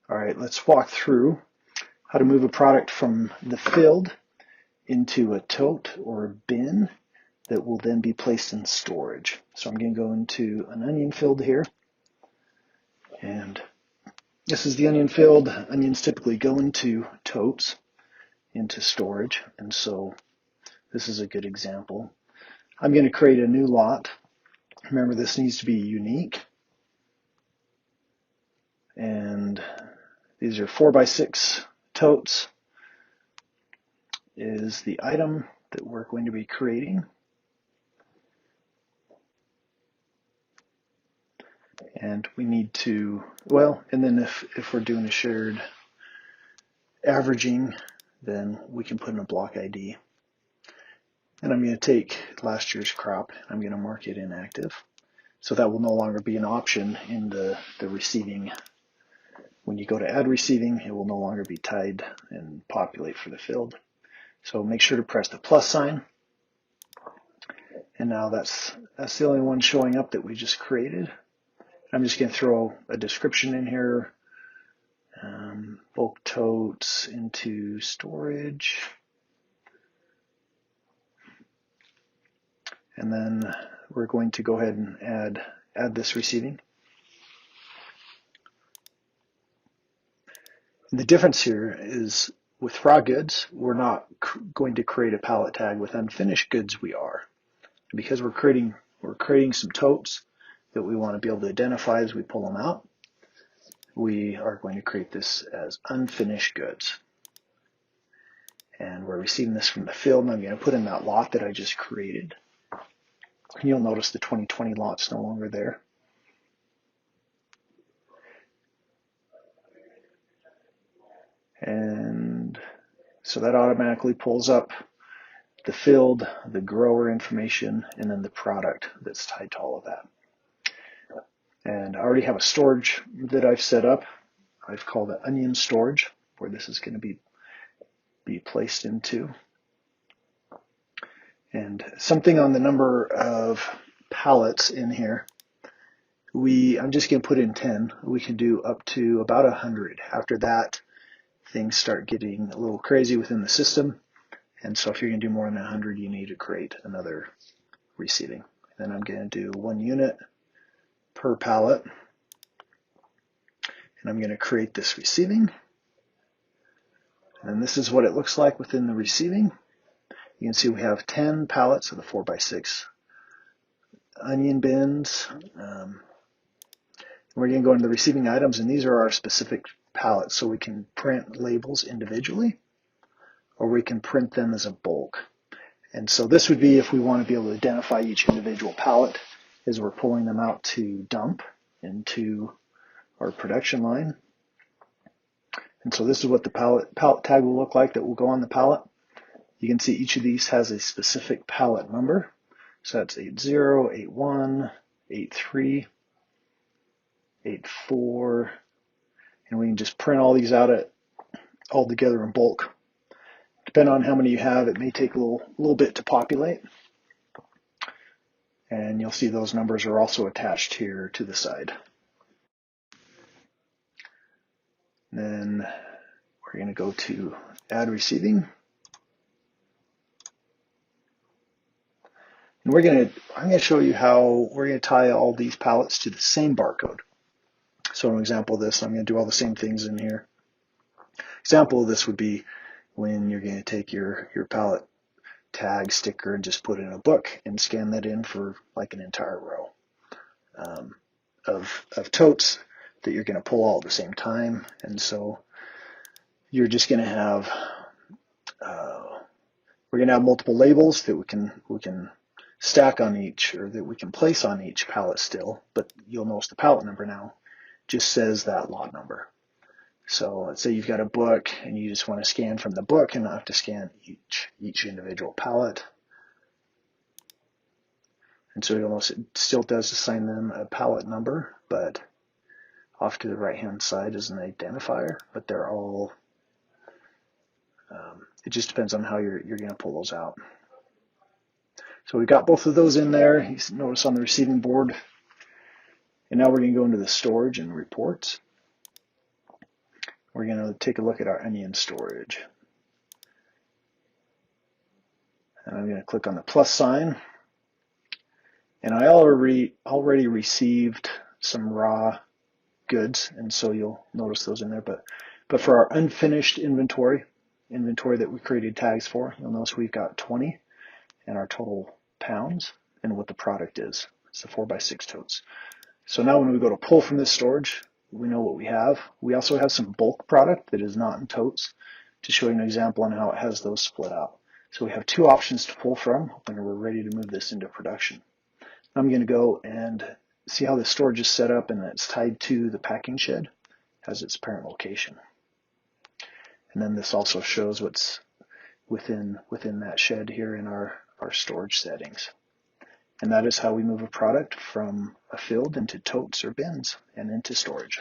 All right, let's walk through how to move a product from the field into a tote or a bin that will then be placed in storage. So I'm going to go into an onion field here, and this is the onion field. Onions typically go into totes, into storage, and so this is a good example. I'm going to create a new lot. Remember, this needs to be unique, and these are 4x6 totes is the item that we're going to be creating. And we need to, well, and then if we're doing a shared averaging, then we can put in a block ID. And I'm going to take last year's crop, I'm going to mark it inactive. So that will no longer be an option in the receiving. When you go to add receiving, it will no longer be tied and populate for the field. So make sure to press the plus sign. And now that's the only one showing up that we just created. I'm just going to throw a description in here. Bulk totes into storage. And then we're going to go ahead and add this receiving. And the difference here is with raw goods, we're not going to create a pallet tag. With unfinished goods, we are. And because we're creating some totes that we want to be able to identify as we pull them out, we are going to create this as unfinished goods. And we're receiving this from the field, and I'm going to put in that lot that I just created. And you'll notice the 2020 lot's no longer there. And so that automatically pulls up the field, the grower information, and then the product that's tied to all of that. And I already have a storage that I've set up. I've called it onion storage, where this is going to be placed into. And something on the number of pallets in here, I'm just going to put in 10. We can do up to about 100. After that, things start getting a little crazy within the system. And so if you're going to do more than 100, you need to create another receiving. Then I'm going to do 1 unit per pallet. And I'm going to create this receiving. And this is what it looks like within the receiving. You can see we have 10 pallets of the 4x6 onion bins. We're going to go into the receiving items, and these are our specific pallets. So we can print labels individually, or we can print them as a bulk. And so this would be if we want to be able to identify each individual pallet as we're pulling them out to dump into our production line. And so this is what the pallet tag will look like that will go on the pallet. You can see each of these has a specific pallet number. So that's 80, 81, 83, 84, and we can just print all these out all together in bulk. Depending on how many you have, it may take a little bit to populate. And you'll see those numbers are also attached here to the side. Then we're going to go to add receiving. And I'm going to show you how we're going to tie all these pallets to the same barcode. So an example of this, I'm going to do all the same things in here. Example of this would be when you're going to take your pallet tag sticker and just put it in a book and scan that in for like an entire row of totes that you're going to pull all at the same time. And so you're just going to have we're going to have multiple labels that we can stack on each, or that we can place on each pallet still, but you'll notice the pallet number now just says that lot number. So let's say you've got a book and you just want to scan from the book and not have to scan each individual pallet. And so you'll notice it still does assign them a pallet number, but off to the right hand side is an identifier, but they're all, it just depends on how you're going to pull those out. So we've got both of those in there. You notice on the receiving board. And now we're going to go into the storage and reports. we're going to take a look at our onion storage. And I'm going to click on the plus sign. And I already received some raw goods, and so you'll notice those in there. But for our unfinished inventory that we created tags for, you'll notice we've got 20 and our total pounds and what the product is. It's the 4x6 totes. So now when we go to pull from this storage, we know what we have. We also have some bulk product that is not in totes to show you an example on how it has those split out. So we have two options to pull from when we're ready to move this into production. I'm going to go and see how the storage is set up, and it's tied to the packing shed as its parent location. And then this also shows what's within that shed here in our storage settings. And that is how we move a product from a field into totes or bins and into storage.